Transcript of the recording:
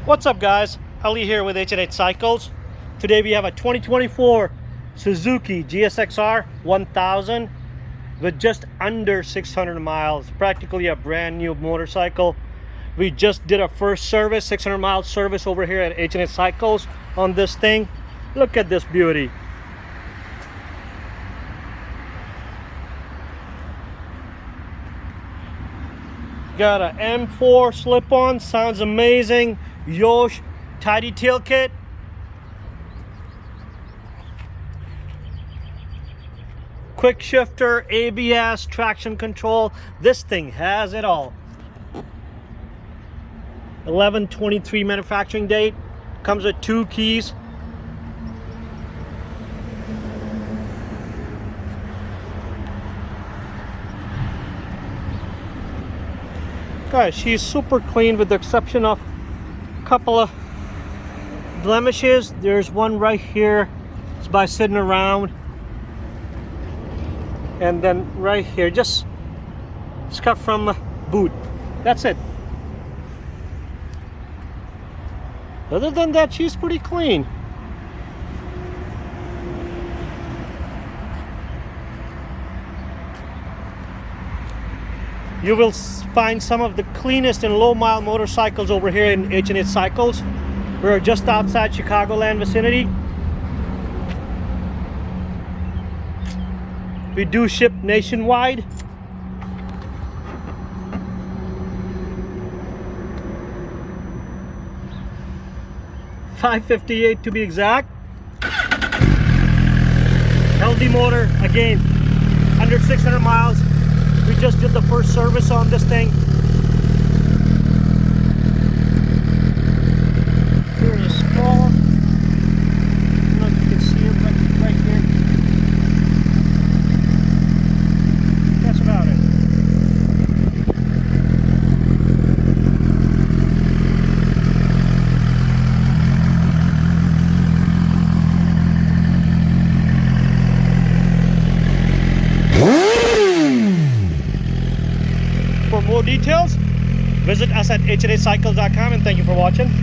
What's up, guys? Ali here with H&H Cycles. Today we have a 2024 Suzuki GSXR1000 with just under 600 miles. Practically a brand new motorcycle. We just did a first service, 600 mile service over here at H&H Cycles on this thing. Look at this beauty. Got a M4 slip-on, sounds amazing. Yosh tidy tail kit. Quick shifter, ABS, traction control. This thing has it all. 11/23 manufacturing date. Comes with 2 keys. Guys, she's super clean with the exception of a couple of blemishes. There's one right here. It's by sitting around. And then right here, just scuff from the boot. That's it. Other than that, she's pretty clean. You will find some of the cleanest and low-mile motorcycles over here in H&H Cycles. We're just outside Chicagoland vicinity. We do ship nationwide. $558 to be exact. Healthy motor, again, under 600 miles. We just did the first service on this thing. Here's a small, I don't know if you can see it right here. That's about it. For more details, visit us at hnhcycles.com, and thank you for watching.